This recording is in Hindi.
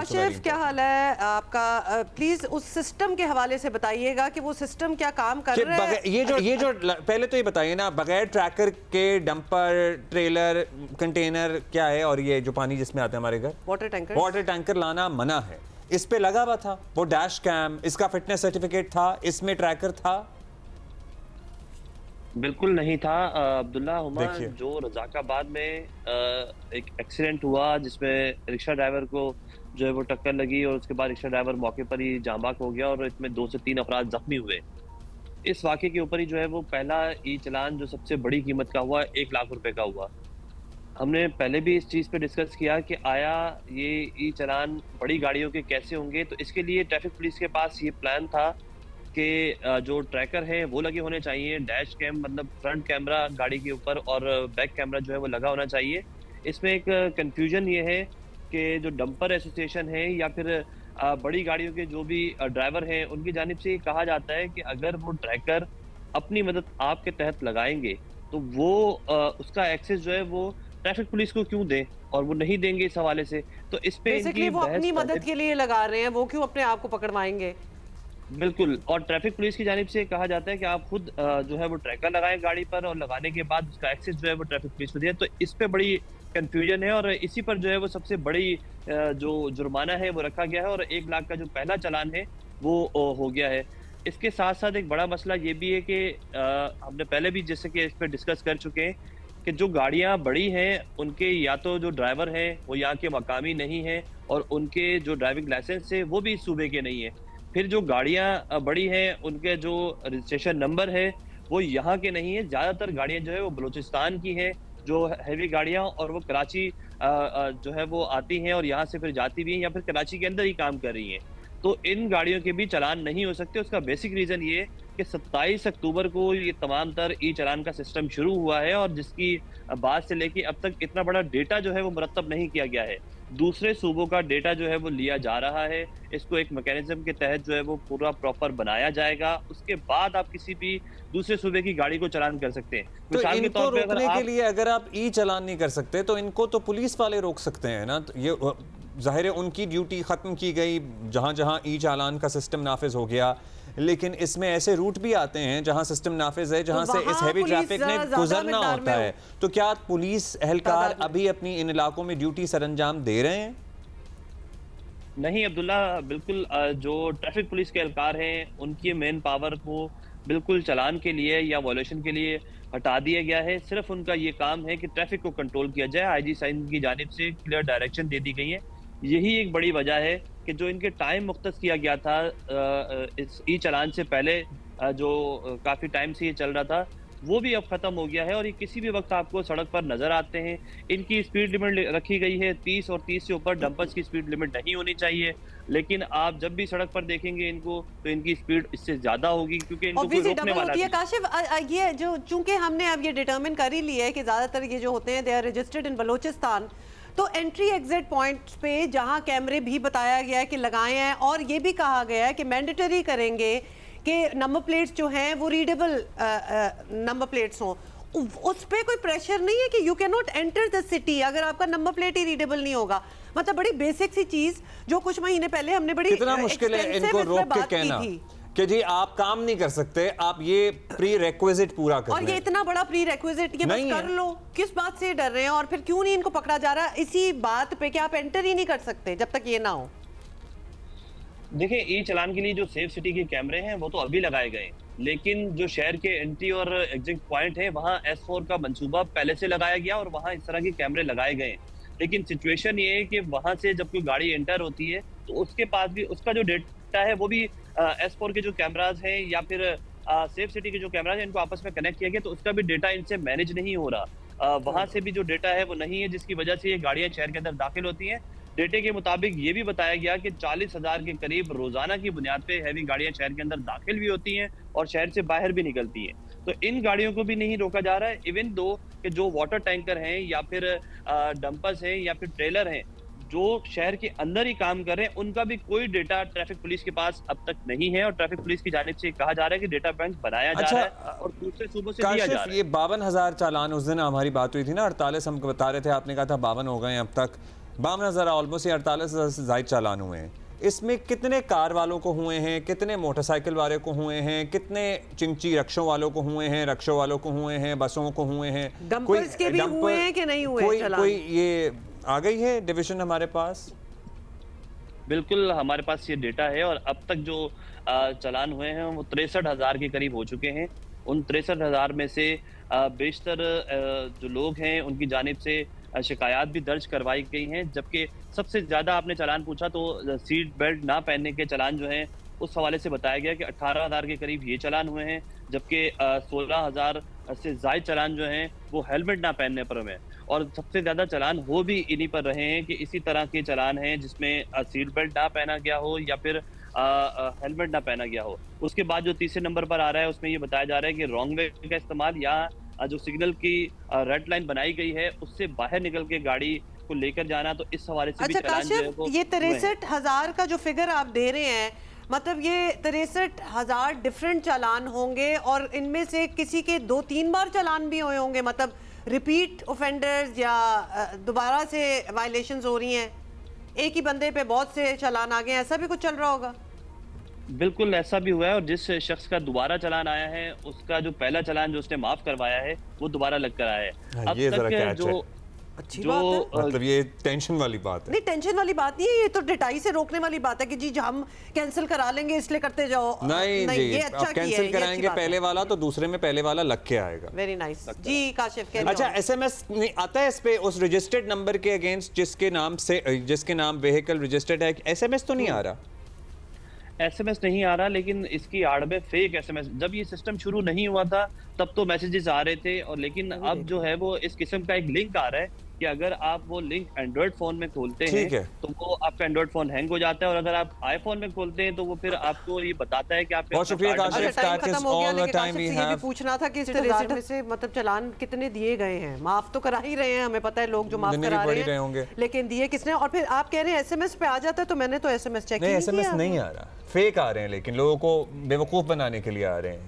काशिफ, क्या हाल है आपका? प्लीज उस सिस्टम के हवाले से बताइएगा कि वो सिस्टम क्या काम कर रहा है। ये जो पहले तो ये बताइए ना, बगैर ट्रैकर के डंपर, ट्रेलर, कंटेनर क्या है, और ये जो पानी जिसमें आता है हमारे घर, वाटर टैंकर लाना मना है। इस पे लगा हुआ था वो डैश कैम, इसका फिटनेस सर्टिफिकेट था, इसमें ट्रैकर था? बिल्कुल नहीं था अब्दुल्ला हुमा। जो रजाकाबाद में एक एक्सीडेंट हुआ जिसमें रिक्शा ड्राइवर को जो है वो टक्कर लगी और उसके बाद रिक्शा ड्राइवर मौके पर ही जाँ बाक हो गया और इसमें 2 से 3 अफराद जख्मी हुए। इस वाक़े के ऊपर ही जो है वो पहला ई चालान जो सबसे बड़ी कीमत का हुआ 1 लाख रुपए का हुआ। हमने पहले भी इस चीज़ पे डिस्कस किया कि आया ये ई चालान बड़ी गाड़ियों के कैसे होंगे, तो इसके लिए ट्रैफिक पुलिस के पास ये प्लान था कि जो ट्रैकर है वो लगे होने चाहिए, डैश कैम मतलब फ्रंट कैमरा गाड़ी के ऊपर और बैक कैमरा जो है वो लगा होना चाहिए। इसमें एक कंफ्यूजन ये है कि जो डंपर एसोसिएशन है या फिर बड़ी गाड़ियों के जो भी ड्राइवर हैं उनकी जानिब से कहा जाता है कि अगर वो ट्रैकर अपनी मदद आपके तहत लगाएंगे तो वो उसका एक्सेस जो है वो ट्रैफिक पुलिस को क्यों दें, और वो नहीं देंगे इस हवाले से। तो इस पे इनकी वो अपनी मदद के लिए लगा रहे हैं, वो क्यों अपने आप को पकड़वाएंगे? बिल्कुल, और ट्रैफिक पुलिस की जानिब से कहा जाता है कि आप खुद जो है वो ट्रैकर लगाएं गाड़ी पर और लगाने के बाद उसका एक्सेस जो है वो ट्रैफिक पुलिस को दिया। तो इस पे बड़ी कंफ्यूजन है और इसी पर जो है वो सबसे बड़ी जो जुर्माना है वो रखा गया है और 1 लाख का जो पहला चालान है वो हो गया है। इसके साथ साथ एक बड़ा मसला ये भी है कि हमने पहले भी जैसे कि इस पर डिस्कस कर चुके हैं कि जो गाड़ियाँ बड़ी हैं उनके या तो जो ड्राइवर हैं वो यहाँ के मकामी नहीं हैं और उनके जो ड्राइविंग लाइसेंस है वो भी इस सूबे के नहीं है। फिर जो गाड़ियाँ बड़ी हैं उनके जो रजिस्ट्रेशन नंबर है वो यहाँ के नहीं है। ज़्यादातर गाड़ियाँ जो है वो बलूचिस्तान की हैं, जो हैवी गाड़ियाँ, और वो कराची जो है वो आती हैं और यहाँ से फिर जाती भी हैं या फिर कराची के अंदर ही काम कर रही हैं। तो इन गाड़ियों के भी चालान नहीं हो सकते। उसका बेसिक रीज़न ये कि 27 अक्टूबर को ये तमाम तर ई चालान का सिस्टम शुरू हुआ है और जिसकी बाद से लेके अब तक इतना बड़ा डेटा जो है वो मुरतब नहीं किया गया है। दूसरे सूबों का डेटा जो है वो लिया जा रहा है। इसको एक मैकेनिज्म के तहत जो है वो पूरा प्रॉपर बनाया जाएगा, उसके बाद आप किसी भी दूसरे सूबे की गाड़ी को चालान कर सकते हैं। तो इनको रोकने के लिए अगर आप ई चालान नहीं कर सकते तो इनको तो पुलिस वाले रोक सकते हैं ना। तो ये जाहिर है उनकी ड्यूटी ख़त्म की गई जहाँ जहाँ ई चालान का सिस्टम नाफिज हो गया, लेकिन इसमें ऐसे रूट भी आते हैं जहाँ सिस्टम नाफिज है, जहाँ से इस हैवी ट्रैफिक ने गुजरना होता है। तो क्या पुलिस एहलकार अभी अपनी इन इलाकों में ड्यूटी सरअंजाम दे रहे हैं? नहीं अब्दुल्ला, बिल्कुल जो ट्रैफिक पुलिस के एहलकार हैं उनकी मेन पावर को बिल्कुल चालान के लिए या वॉल्यूशन के लिए हटा दिया गया है। सिर्फ उनका ये काम है कि ट्रैफिक को कंट्रोल किया जाए। आईजी साइन की जानिब से क्लियर डायरेक्शन दे दी गई है। यही एक बड़ी वजह है कि जो इनके टाइम मुख्तस किया गया था इस ई चालान से पहले जो काफ़ी टाइम से ये चल रहा था वो भी अब ख़त्म हो गया है और ये किसी भी वक्त आपको सड़क पर नज़र आते हैं। इनकी स्पीड लिमिट रखी गई है 30 और 30 से ऊपर डंपर्स की स्पीड लिमिट नहीं होनी चाहिए, लेकिन आप जब भी सड़क पर देखेंगे इनको तो इनकी स्पीड इससे ज़्यादा होगी क्योंकि इनको कोई रोकने वाला नहीं है। काशिफ, ये जो चूंकि हमने अब ये डिटर्मिन कर ही लिया है कि ज़्यादातर ये जो होते हैं they are registered in Balochistan, तो एंट्री एग्जिट पॉइंट्स पे जहां कैमरे भी बताया गया है कि लगाए हैं और ये भी कहा गया है कि मैंडेटरी करेंगे कि नंबर प्लेट्स जो हैं वो रीडेबल नंबर प्लेट्स हों, उस पे कोई प्रेशर नहीं है कि you can not enter the city अगर आपका नंबर प्लेट ही रीडेबल नहीं होगा। मतलब बड़ी बेसिक सी चीज जो कुछ महीने पहले हमने बड़ी कितना मुश्किल है इनको रोक के कहना कि जी आप काम नहीं कर सकते, आप ये प्री रेक्विजिट पूरा कर और ये इतना बड़ा प्री रेक्विजिट ये बस कर लो। किस बात से डर रहे हैं और फिर क्यों नहीं इनको पकड़ा जा रहा इसी बात पे कि आप एंटर ही नहीं कर सकते जब तक ये ना हो? देखिए, ई चालान के लिए जो सेफ सिटी के कैमरे हैं वो तो अभी लगाए गए, लेकिन जो शहर के एंट्री और एग्जिट पॉइंट है वहाँ S4 का मंसूबा पहले से लगाया गया और वहाँ इस तरह के कैमरे लगाए गए। लेकिन सिचुएशन ये है कि वहाँ से जब कोई गाड़ी एंटर होती है तो उसके पास भी उसका जो डेटा है वो भी S4 के जो कैमराज हैं या फिर सेफ सिटी के जो कैमराज हैं इनको आपस में कनेक्ट किया गया, तो उसका भी डेटा इनसे मैनेज नहीं हो रहा। वहाँ से भी जो डेटा है वो नहीं है, जिसकी वजह से ये गाड़ियाँ शहर के अंदर दाखिल होती हैं। डेटे के मुताबिक ये भी बताया गया कि 40,000 के करीब रोजाना की बुनियाद पे हैवी गाड़ियां शहर के अंदर दाखिल भी होती हैं और शहर से बाहर भी निकलती हैं। तो इन गाड़ियों को भी नहीं रोका जा रहा है, इवन दो कि जो वाटर टैंकर हैं या फिर डंपर्स हैं या फिर ट्रेलर हैं जो शहर के अंदर ही काम कर रहे हैं उनका भी कोई डेटा ट्रैफिक पुलिस के पास अब तक नहीं है और ट्रैफिक पुलिस की जानिब से कहा जा रहा है कि डेटा बैंक बनाया जा रहा है और दूसरे सूबों से दिया जा रहा है। ये 52,000 चालान, उस दिन हमारी बात हुई थी ना 48 हमको बता रहे थे, आपने कहा था 52 हो गए अब तक। 52,000 ऑलमोस्ट 48,000 से ज़ायद चालान हुए हैं। इसमें कितने कार वालों को हुए हैं, कितने मोटरसाइकिल वाले को हुए हैं, कितने चिंची रक्षों वालों को हुए हैं, रक्षों वालों को हुए हैं, बसों को हुए हैं, डंपर्स के भी हुए हैं कि नहीं हुए? कोई ये आ गई है डिवीजन हमारे पास? बिल्कुल, हमारे पास ये डेटा है और अब तक जो चालान हुए हैं वो 63,000 के करीब हो चुके हैं। उन 63,000 में से बेशतर जो लोग हैं उनकी जानिब से शिकायत भी दर्ज करवाई गई हैं, जबकि सबसे ज़्यादा आपने चालान पूछा तो सीट बेल्ट ना पहनने के चालान जो हैं उस हवाले से बताया गया कि 18,000 के करीब ये चालान हुए हैं, जबकि 16,000 से ज़ायद चालान जो हैं वो हेलमेट ना पहनने पर हुए हैं। और सबसे ज़्यादा चालान हो भी इन्हीं पर रहे हैं कि इसी तरह के चालान हैं जिसमें सीट बेल्ट ना पहना गया हो या फिर हेलमेट ना पहना गया हो। उसके बाद जो तीसरे नंबर पर आ रहा है उसमें ये बताया जा रहा है कि रॉन्ग वे का इस्तेमाल या जो सिग्नल की रेड लाइन बनाई गई है उससे बाहर निकल के गाड़ी को लेकर जाना, तो इस हवाले से भी चालान जो है वो ये 63,000 का जो फिगर आप दे रहे हैं, मतलब ये 63,000 डिफरेंट चालान होंगे और इनमें से किसी के 2-3 बार चालान भी हुए होंगे, मतलब रिपीट ऑफेंडर्स या दोबारा से वायलेशंस हो रही हैं, एक ही बंदे पे बहुत से चालान आ गए, ऐसा भी कुछ चल रहा होगा? बिल्कुल ऐसा भी हुआ है और जिस शख्स का दोबारा चालान आया है उसका जो पहला चालान जो उसने माफ करवाया है वो दोबारा लग कर आया है। अब ये तक जो अच्छी बात है। मतलब ये टेंशन वाली बात है। नहीं, टेंशन वाली बात नहीं है, ये तो डिटाई से रोकने वाली बात है कि जी हम कैंसिल करा लेंगे इसलिए करते जाओ। नहीं जी, ये अच्छा आप कैंसिल कराएंगे पहले वाला तो दूसरे में पहले वाला लग के आएगा। वेरी नाइस जी काशिफ। अच्छा, एसएमएस आता है इस पे उस रजिस्टर्ड नंबर के अगेंस्ट जिसके नाम व्हीकल रजिस्टर्ड है, एसएमएस तो नहीं आ रहा? एसएमएस नहीं आ रहा, लेकिन इसकी आड़ में फेक एसएमएस, जब ये सिस्टम शुरू नहीं हुआ था तब तो मैसेजेस आ रहे थे और लेकिन अब जो है वो इस किस्म का एक लिंक आ रहा है कि अगर आप वो लिंक एंड्रॉइड फोन में खोलते हैं तो वो आपका एंड्रॉइड फोन हैंग हो जाता है और अगर आप आईफोन में खोलते हैं तो वो फिर आपको ये बताता है कि आप बहुत शुक्रिया काशिफ। खत्म हो गया, लेकिन काशिफ से ये भी पूछना था कि इस तरह से मतलब चालान कितने दिए गए हैं? माफ तो करा ही रहे हैं, हमें पता है लोग जो माफ करा रहे हैं, लेकिन दिए किसने? और फिर आप कह रहे हैं एसएमएस पे आ जाता है, तो मैंने तो एसएमएस चेक नहीं, एसएमएस नहीं आ रहा, फेक आ रहे हैं, लेकिन लोगों को बेवकूफ बनाने के लिए आ रहे हैं